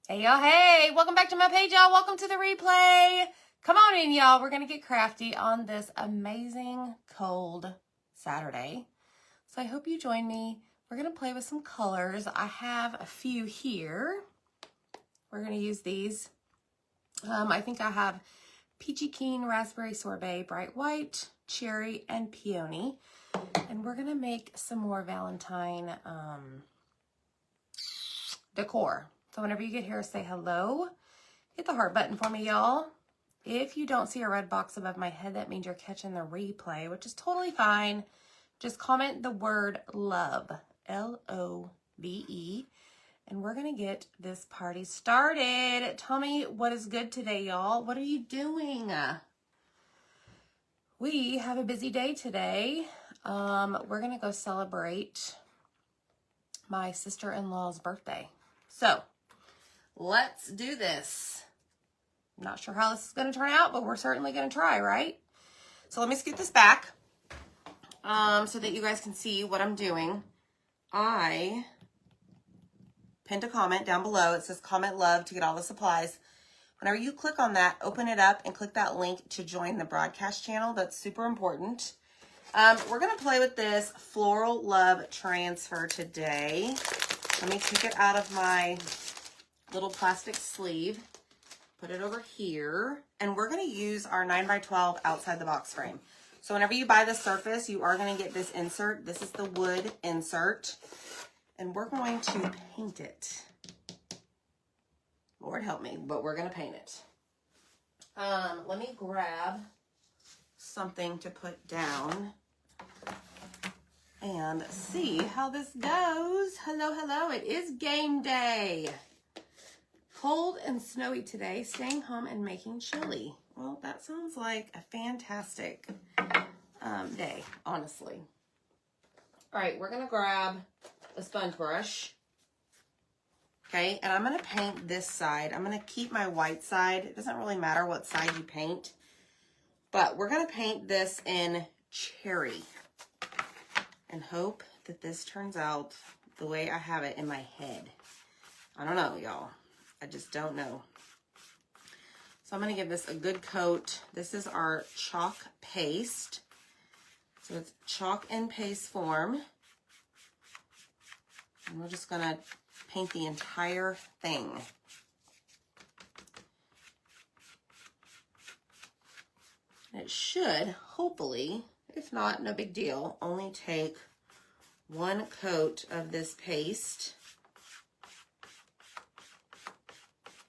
Hey, y'all. Hey, welcome back to my page, y'all. Welcome to the replay. Come on in, y'all. We're going to get crafty on this amazing cold Saturday. So I hope you join me. We're going to play with some colors. I have a few here. We're going to use these. I think I have Peachy Keen, Raspberry Sorbet, Bright White, Cherry, and Peony. And we're going to make some more Valentine decor. So whenever you get here, say hello. Hit the heart button for me, y'all. If you don't see a red box above my head, that means you're catching the replay, which is totally fine. Just comment the word love, L-O-V-E, and we're going to get this party started. Tell me what is good today, y'all. What are you doing? We have a busy day today. We're going to go celebrate my sister-in-law's birthday. So let's do this. I'm not sure how this is going to turn out, but we're certainly going to try, right? So let me scoot this back so that you guys can see what I'm doing. I pinned a comment down below. It says comment love to get all the supplies. Whenever you click on that, open it up and click that link to join the broadcast channel. That's super important. We're going to play with this Floral Love transfer today. Let me take it out of my little plastic sleeve. Put it over here, and we're going to use our 9x12 outside the box frame. So whenever you buy this surface, you are going to get this insert. This is the wood insert, and we're going to paint it. Lord help me, but we're going to paint it. Let me grab something to put down and see how this goes. Hello, hello. It is game day. Cold and snowy today, staying home and making chili. Well, that sounds like a fantastic day, honestly. All right, we're going to grab a sponge brush. Okay, and I'm going to paint this side. I'm going to keep my white side. It doesn't really matter what side you paint, but we're going to paint this in cherry and hope that this turns out the way I have it in my head. I don't know, y'all. I just don't know. So I'm going to give this a good coat. This is our chalk paste. So it's chalk and paste form. And we're just going to paint the entire thing. And it should, hopefully, if not, no big deal, only take one coat of this paste.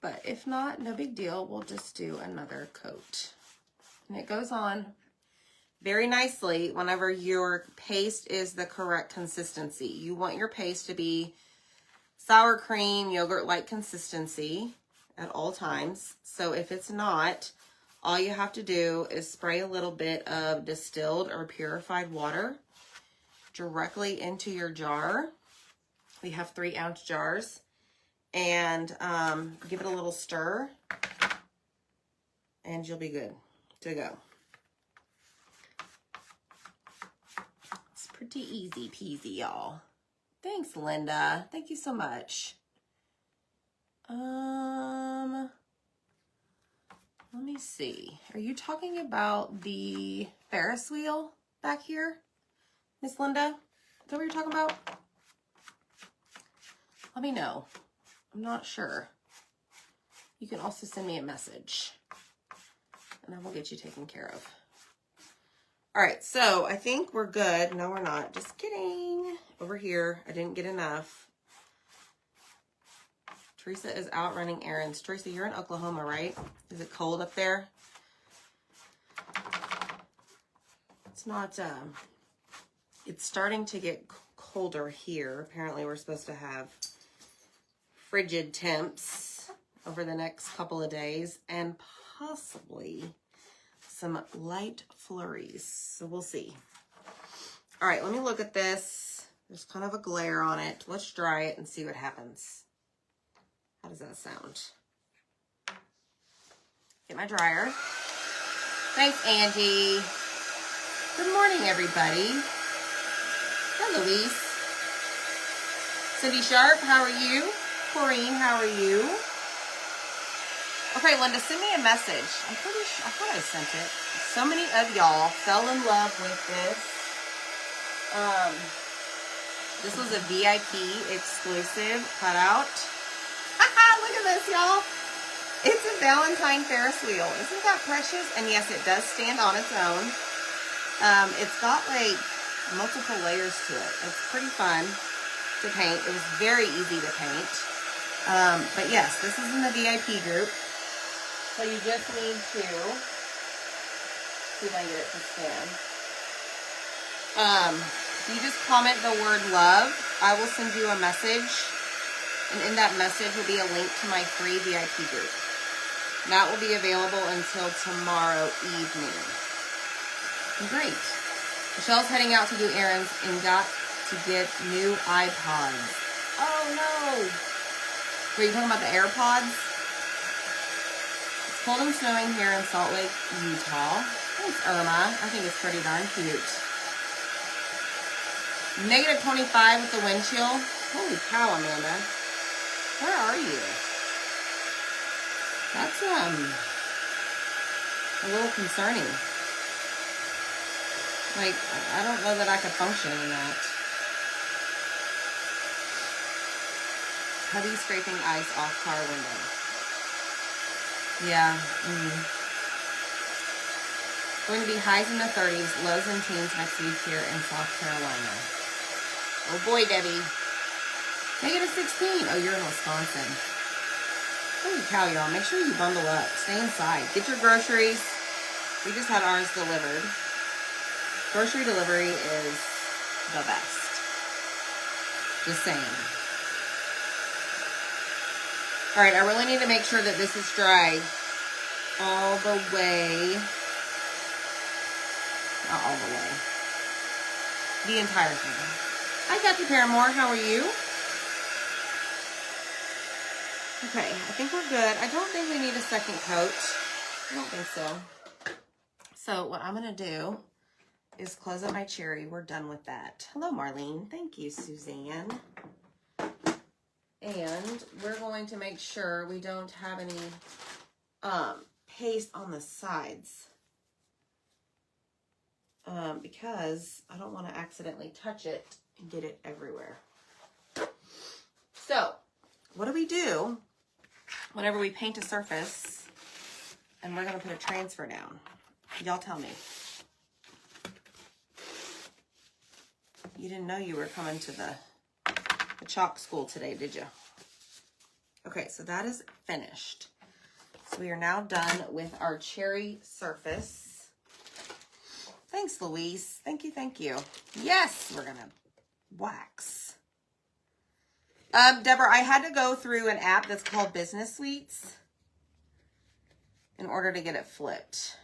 But if not, no big deal. We'll just do another coat. And it goes on very nicely whenever your paste is the correct consistency. You want your paste to be sour cream, yogurt-like consistency at all times. So if it's not, all you have to do is spray a little bit of distilled or purified water directly into your jar. We have 3-ounce jars. And give it a little stir, and you'll be good to go. It's pretty easy peasy, y'all. Thanks, Linda. Thank you so much. Let me see. Are you talking about the Ferris wheel back here, Miss Linda? Is that what you're talking about? Let me know. I'm not sure. You can also send me a message and I will get you taken care of. All right, so I think we're good. No, we're not. Just kidding. Over here, I didn't get enough. Teresa is out running errands. Teresa, you're in Oklahoma, right? Is it cold up there? It's not, it's starting to get colder here. Apparently, we're supposed to have frigid temps over the next couple of days and possibly some light flurries. So we'll see. All right, let me look at this. There's kind of a glare on it. Let's dry it and see what happens. How does that sound? Get my dryer. Thanks, Angie. Good morning, everybody. Hi, Louise. Cindy Sharp, how are you? Corrine, how are you? Okay, Linda, send me a message. I'm pretty sure, I thought I sent it. So many of y'all fell in love with this. This was a VIP exclusive cutout. Look at this, y'all. It's a Valentine Ferris wheel. Isn't that precious? And yes, it does stand on its own. It's got like multiple layers to it. It's pretty fun to paint. It was very easy to paint. But yes, this is in the VIP group. So you just need to see if I can get it to stand. You just comment the word love. I will send you a message. And in that message will be a link to my free VIP group. And that will be available until tomorrow evening. Great. Michelle's heading out to do errands and got to get new iPods. Oh no. Were you talking about the AirPods? It's cold and snowing here in Salt Lake, Utah. Thanks, Irma. I think it's pretty darn cute. Negative 25 with the wind chill. Holy cow, Amanda. Where are you? That's a little concerning. Like, I don't know that I could function in that. Hubby scraping ice off car window. Yeah. Going to be highs in the 30s, lows and teens next week here in South Carolina. Oh boy, Debbie. Negative 16. Oh, you're in Wisconsin. Holy cow, y'all. Make sure you bundle up. Stay inside. Get your groceries. We just had ours delivered. Grocery delivery is the best. Just saying. All right, I really need to make sure that this is dry all the way. Not all the way. The entire thing. Hi, Dr. Paramore. How are you? Okay, I think we're good. I don't think we need a second coat. I don't think so. So what I'm going to do is close up my cherry. We're done with that. Hello, Marlene. Thank you, Suzanne. And we're going to make sure we don't have any paste on the sides. Because I don't want to accidentally touch it and get it everywhere. So, what do we do whenever we paint a surface and we're going to put a transfer down? Y'all tell me. You didn't know you were coming to the chalk school today, did you? Okay, so that is finished. So we are now done with our cherry surface. Thanks, Louise. Thank you, thank you. Yes, we're going to wax. Deborah, I had to go through an app that's called Business Suites in order to get it flipped.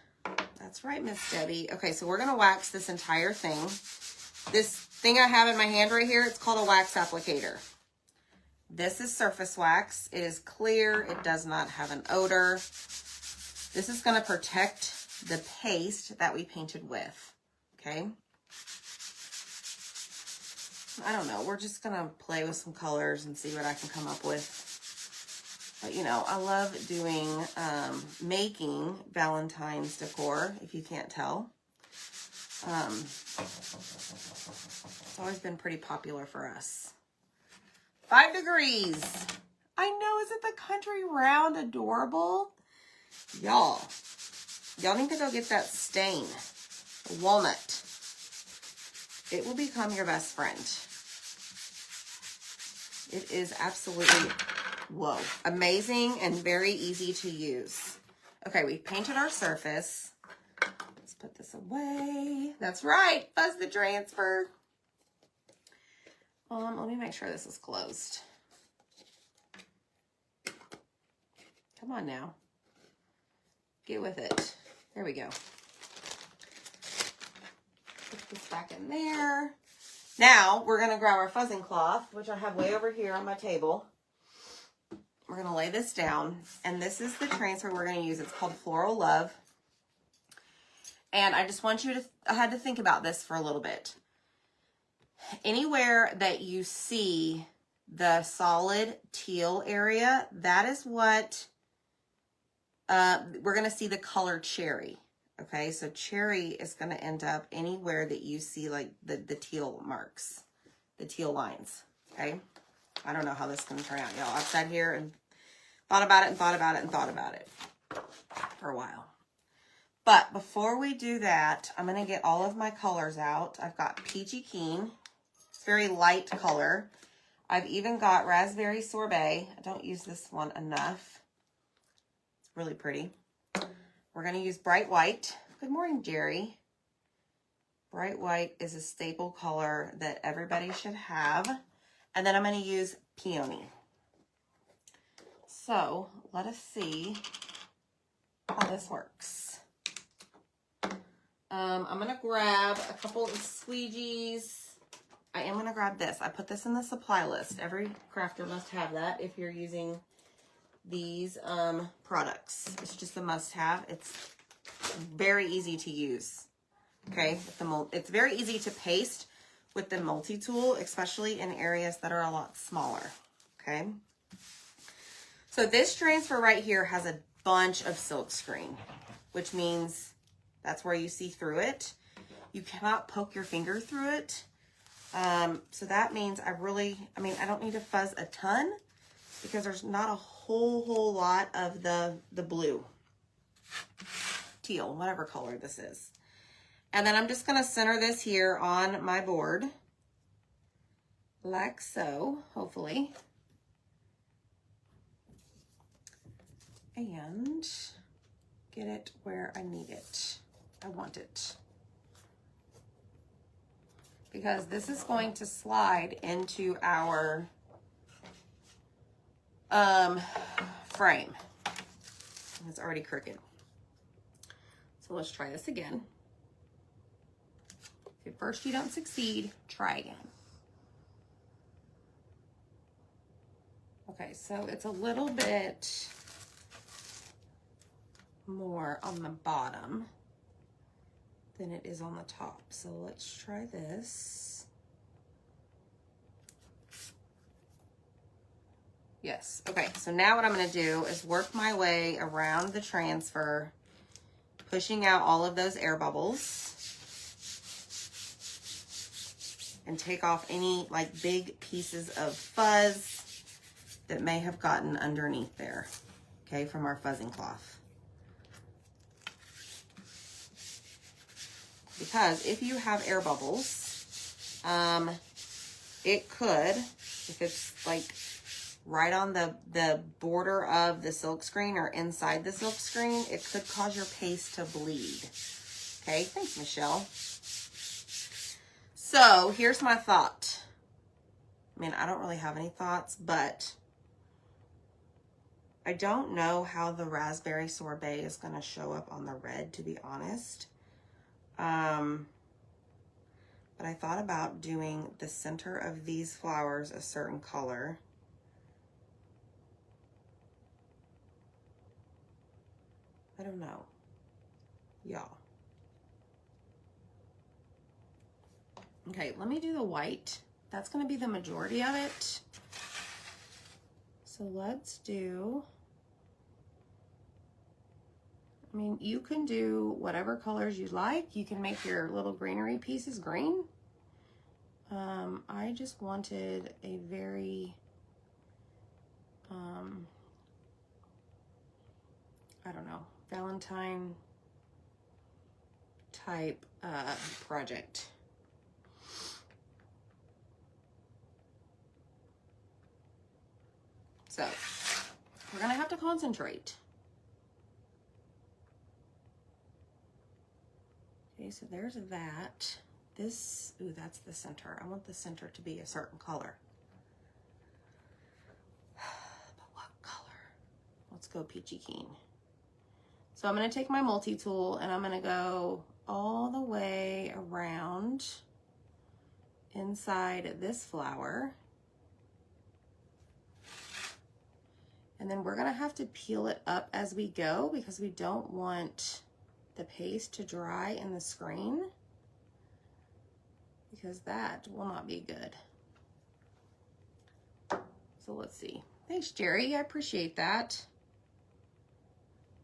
That's right, Miss Debbie. Okay, so we're going to wax this entire thing. This thing I have in my hand right here, it's called a wax applicator. This is surface wax. It is clear. It does not have an odor. This is going to protect the paste that we painted with. Okay. I don't know. We're just going to play with some colors and see what I can come up with. But, you know, I love doing, making Valentine's decor, if you can't tell. It's always been pretty popular for us. 5 degrees. I know. Isn't the country round adorable? Y'all need to go get that stain. Walnut. It will become your best friend. It is absolutely, whoa, amazing and very easy to use. Okay, we painted our surface. Let's put this away. That's right, fuzz the transfer. Let me make sure this is closed. Come on now. Get with it. There we go. Put this back in there. Now, we're going to grab our fuzzing cloth, which I have way over here on my table. We're going to lay this down. And this is the transfer we're going to use. It's called Floral Love. And I just want you to, I had to think about this for a little bit. Anywhere that you see the solid teal area, that is what we're going to see the color cherry. Okay, so cherry is going to end up anywhere that you see like the teal marks, the teal lines. Okay, I don't know how this is going to turn out, y'all. I've sat here and thought about it and thought about it and thought about it for a while. But before we do that, I'm going to get all of my colors out. I've got Peachy Keen. It's very light color. I've even got Raspberry Sorbet. I don't use this one enough. It's really pretty. We're going to use Bright White. Good morning, Jerry. Bright White is a staple color that everybody should have. And then I'm going to use Peony. So let us see how this works. I'm going to grab a couple of squeegees. I am going to grab this. I put this in the supply list. Every crafter must have that if you're using these products. It's just a must-have. It's very easy to use. Okay, it's very easy to paste with the multi-tool, especially in areas that are a lot smaller. Okay, so this transfer right here has a bunch of silk screen, which means that's where you see through it. You cannot poke your finger through it. So that means I don't need to fuzz a ton because there's not a whole lot of the blue, teal, whatever color this is. And then I'm just going to center this here on my board like so, hopefully. And get it where I need it. I want it. Because this is going to slide into our frame. It's already crooked. So let's try this again. If at first you don't succeed, try again. Okay, so it's a little bit more on the bottom than it is on the top. So let's try this. Yes, okay, so now what I'm gonna do is work my way around the transfer, pushing out all of those air bubbles and take off any like big pieces of fuzz that may have gotten underneath there, okay, from our fuzzing cloth. Because if you have air bubbles, it could, if it's like right on the border of the silk screen or inside the silk screen, it could cause your paste to bleed. Okay, thanks, Michelle. So here's my thought. I mean, I don't really have any thoughts, but I don't know how the Raspberry Sorbet is going to show up on the red, to be honest. But I thought about doing the center of these flowers a certain color. I don't know, y'all. Okay, let me do the white. That's going to be the majority of it. So let's do, I mean, you can do whatever colors you like. You can make your little greenery pieces green. I just wanted a very, I don't know, Valentine type project. So we're gonna have to concentrate. Okay, so there's that. This, ooh, that's the center. I want the center to be a certain color. But what color? Let's go Peachy Keen. So I'm gonna take my multi-tool and I'm gonna go all the way around inside this flower. And then we're gonna have to peel it up as we go because we don't want the paste to dry in the screen, because that will not be good. So let's see. Thanks, Jerry. I appreciate that.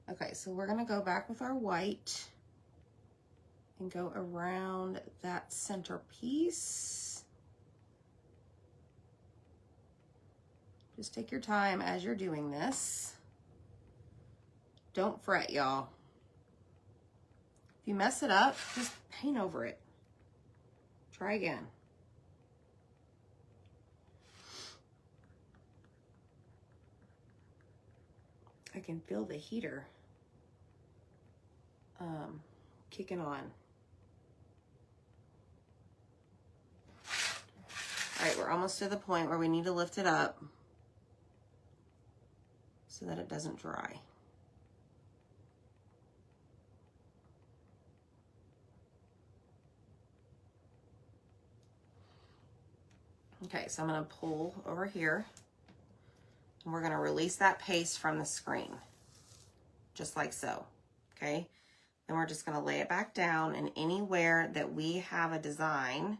Okay, so we're gonna go back with our white and go around that center piece. Just take your time as you're doing this. Don't fret, y'all. If you mess it up, just paint over it. Try again. I can feel the heater kicking on. All right, we're almost to the point where we need to lift it up so that it doesn't dry. Okay, so I'm gonna pull over here and we're gonna release that paste from the screen, just like so, okay? Then we're just gonna lay it back down, and anywhere that we have a design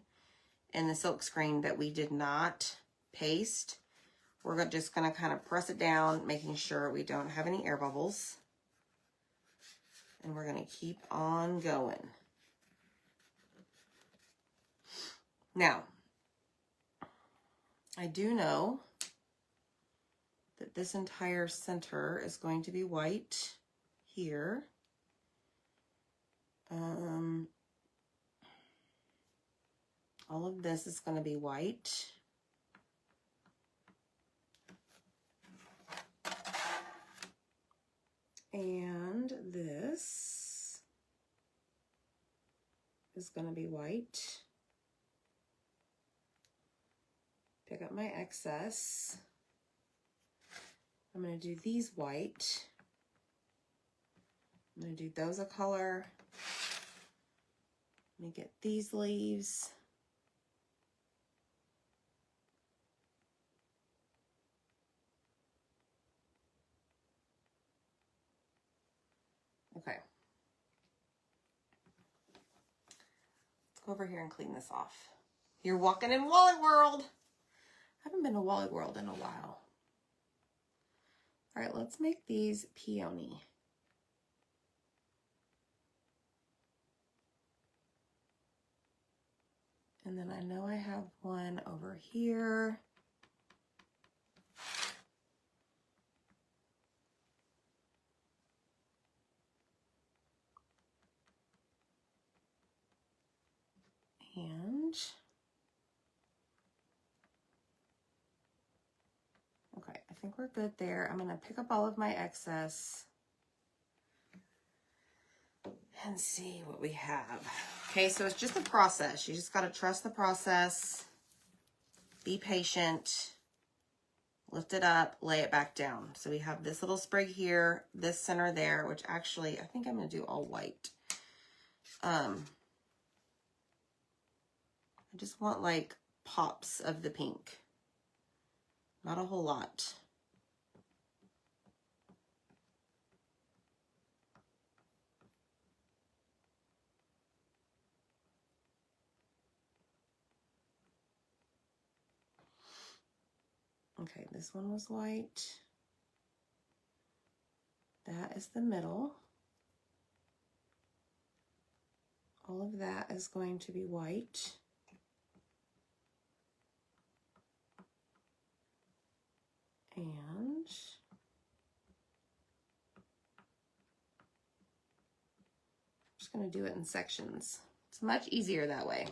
in the silk screen that we did not paste, we're just gonna kind of press it down, making sure we don't have any air bubbles. And we're gonna keep on going. Now, I do know that this entire center is going to be white here. All of this is going to be white. And this is going to be white. Pick up my excess. I'm going to do these white. I'm going to do those a color. Let me get these leaves. Okay. Let's go over here and clean this off. You're walking in Wallet World. I haven't been to Wallet World in a while. All right, let's make these peony. And then I know I have one over here. And okay, I think we're good there. I'm gonna pick up all of my excess and see what we have. Okay, so it's just a process. You just gotta trust the process, be patient, lift it up, lay it back down. So we have this little sprig here, this center there, which actually, I think I'm gonna do all white. I just want like pops of the pink. Not a whole lot. Okay, this one was white. That is the middle. All of that is going to be white. And I'm just going to do it in sections. It's much easier that way.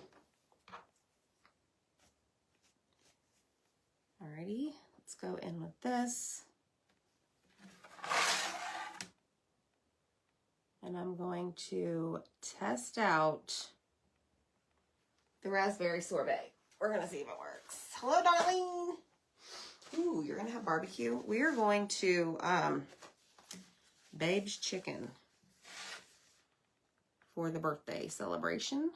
Alrighty, let's go in with this. And I'm going to test out the raspberry sorbet. We're going to see if it works. Hello, darling. Ooh, you're going to have barbecue. We are going to Babe's Chicken for the birthday celebration.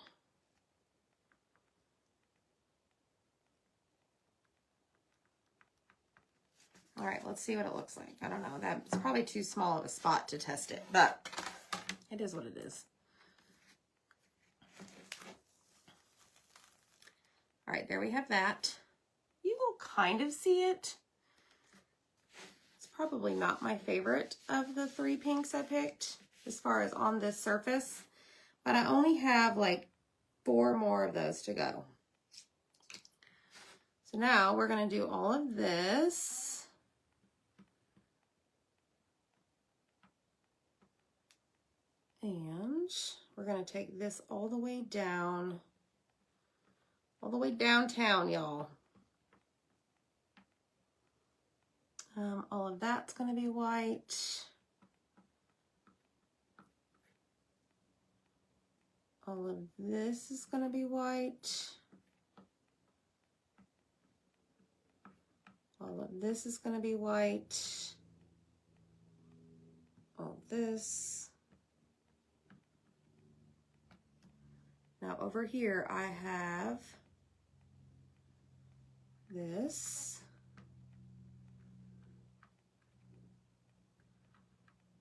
All right, let's see what it looks like. I don't know. That's probably too small of a spot to test it, but it is what it is. All right, there we have that. You will kind of see it. It's probably not my favorite of the 3 pinks I picked as far as on this surface, but I only have like 4 more of those to go. So now we're going to do all of this. And we're going to take this all the way down, all the way downtown, y'all. All of that's going to be white. All of this is going to be white. All of this is going to be white. All this. Now over here I have this.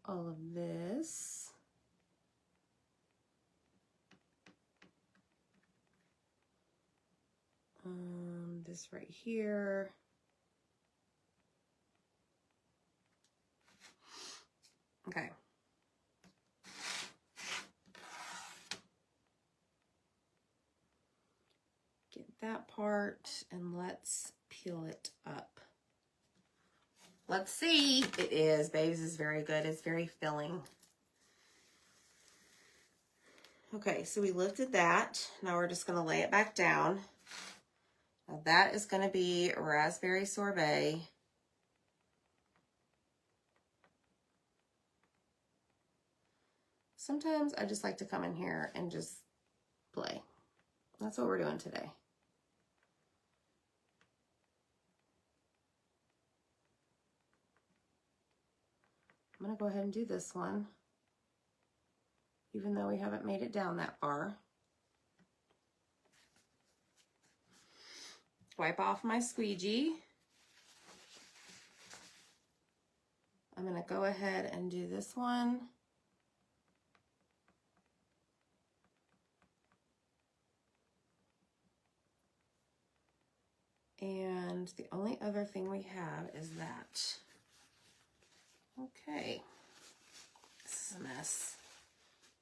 All of this. This right here. Okay. Get that part and let's peel it up. Let's see. It is, babes, is very good. It's very filling. Okay, so we lifted that. Now we're just going to lay it back down. Now that is going to be raspberry sorbet. Sometimes I just like to come in here and just play. That's what we're doing today. I'm going to go ahead and do this one, even though we haven't made it down that far. Wipe off my squeegee. I'm going to go ahead and do this one. And the only other thing we have is that. Okay. This is a mess.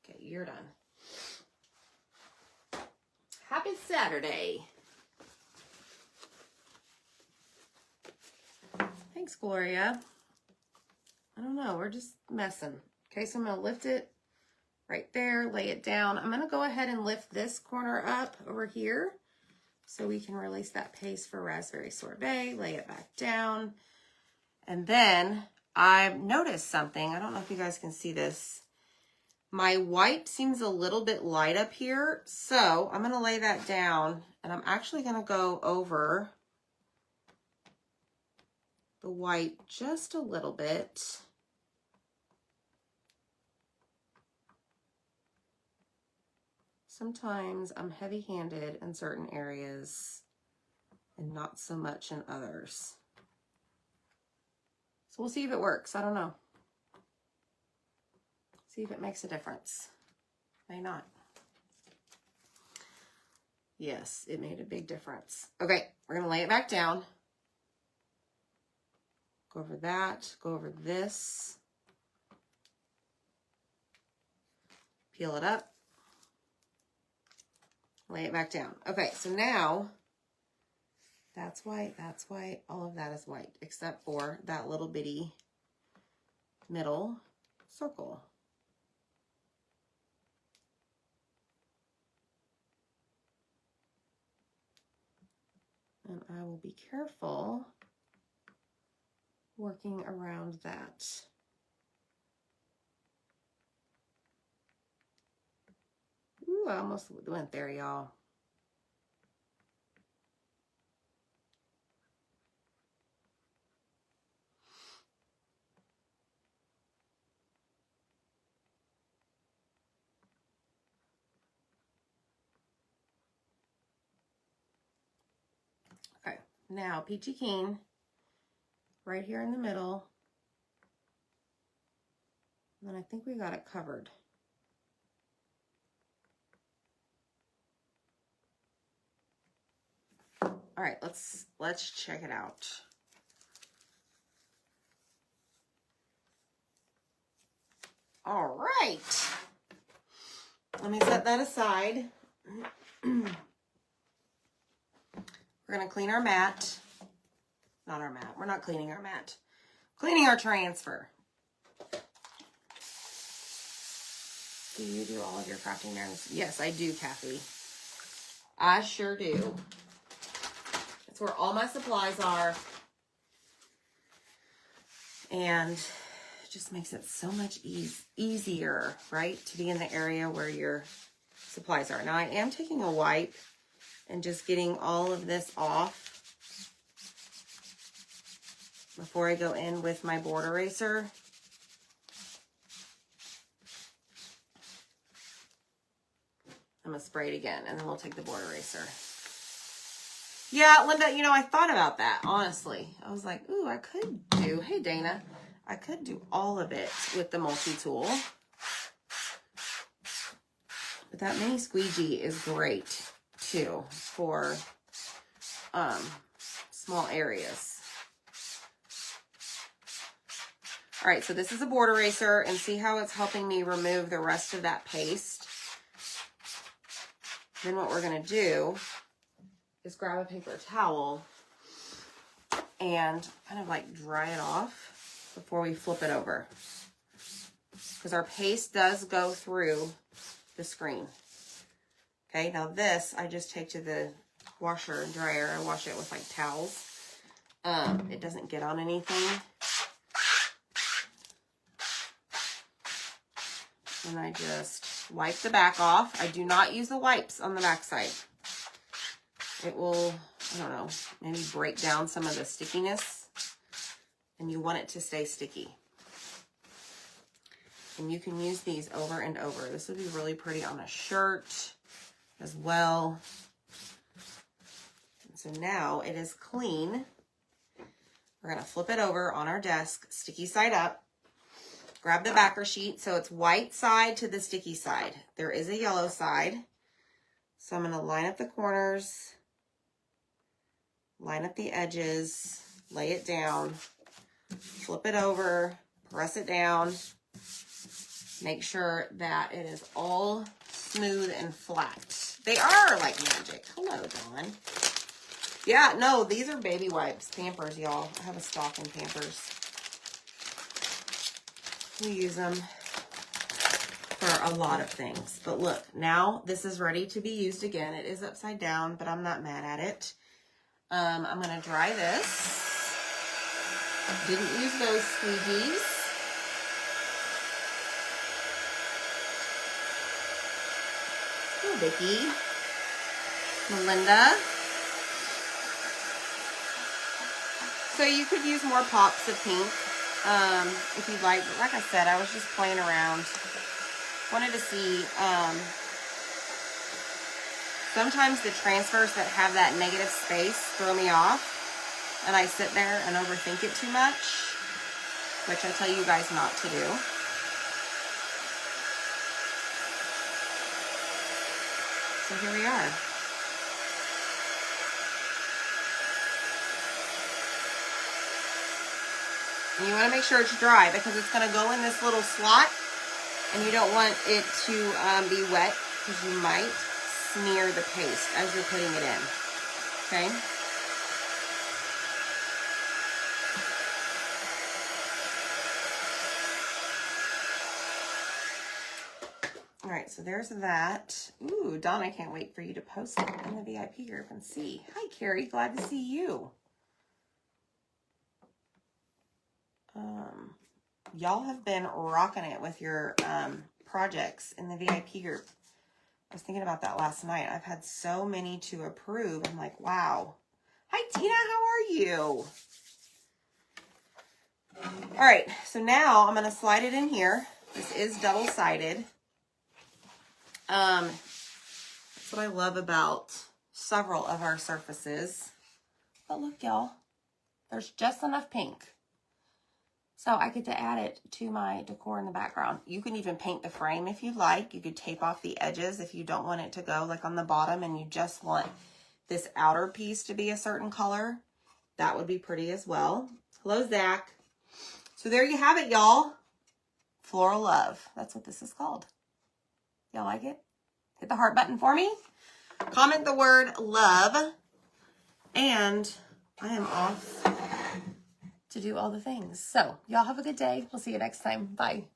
Okay, you're done. Happy Saturday. Thanks, Gloria. I don't know, we're just messing. Okay, so I'm going to lift it right there, lay it down. I'm going to go ahead and lift this corner up over here so we can release that paste for raspberry sorbet, lay it back down. And then I've noticed something. I don't know if you guys can see this. My white seems a little bit light up here, so I'm going to lay that down, and I'm actually going to go over the white just a little bit. Sometimes I'm heavy-handed in certain areas and not so much in others. So we'll see if it works. I don't know. See if it makes a difference. May not. Yes, it made a big difference. Okay, we're going to lay it back down. Go over that. Go over this. Peel it up. Lay it back down. Okay, so now that's white, all of that is white, except for that little bitty middle circle. And I will be careful working around that. Ooh, I almost went there, y'all. Okay, now Peachy Keen, right here in the middle. And then I think we got it covered. All right, let's check it out. All right. Let me set that aside. We're going to clean our mat. Not our mat. We're not cleaning our mat. Cleaning our transfer. Do you do all of your crafting yarns? Yes, I do, Kathy. I sure do. That's where all my supplies are. And it just makes it so much easier, right? To be in the area where your supplies are. Now, I am taking a wipe and just getting all of this off before I go in with my board eraser. I'm going to spray it again, and then we'll take the board eraser. Yeah, Linda, you know, I thought about that, honestly. I was like, ooh, I could do, hey, Dana, I could do all of it with the multi-tool. But that mini squeegee is great, too, for small areas. All right, so this is a board eraser, and see how it's helping me remove the rest of that paste. Then what we're going to do is grab a paper towel and kind of like dry it off before we flip it over. Because our paste does go through the screen. Okay, now this I just take to the washer and dryer. I wash it with like towels. It doesn't get on anything. And I just wipe the back off. I do not use the wipes on the back side. It will, I don't know, maybe break down some of the stickiness. And you want it to stay sticky. And you can use these over and over. This would be really pretty on a shirt as well. And so now it is clean. We're going to flip it over on our desk, sticky side up. Grab the backer sheet so it's white side to the sticky side. There is a yellow side. So I'm going to line up the corners, line up the edges, lay it down, flip it over, press it down. Make sure that it is all smooth and flat. They are like magic. Hello, Dawn. Yeah, no, these are baby wipes, Pampers, y'all. I have a stock in Pampers. We use them for a lot of things. But look, now this is ready to be used again. It is upside down, but I'm not mad at it. I'm going to dry this. Didn't use those squeegees. Oh, Vicki. Melinda. So you could use more pops of pink. If you'd like, but like I said, I was just playing around. Wanted to see, sometimes the transfers that have that negative space throw me off, and I sit there and overthink it too much, which I tell you guys not to do. So here we are. And you want to make sure it's dry because it's going to go in this little slot, and you don't want it to be wet because you might smear the paste as you're putting it in. Okay? All right, so there's that. Ooh, Dawn, I can't wait for you to post it in the VIP group and see. Hi, Carrie. Glad to see you. Y'all have been rocking it with your projects in the VIP group. I was thinking about that last night. I've had so many to approve. I'm like, wow. Hi, Tina. How are you? All right. So now I'm going to slide it in here. This is double-sided. That's what I love about several of our surfaces. But look, y'all. There's just enough pink. So I get to add it to my decor in the background. You can even paint the frame if you'd like. You could tape off the edges if you don't want it to go like on the bottom and you just want this outer piece to be a certain color. That would be pretty as well. Hello, Zach. So there you have it, y'all. Floral Love. That's what this is called. Y'all like it? Hit the heart button for me. Comment the word love. And I am off to do all the things. So y'all have a good day. We'll see you next time. Bye.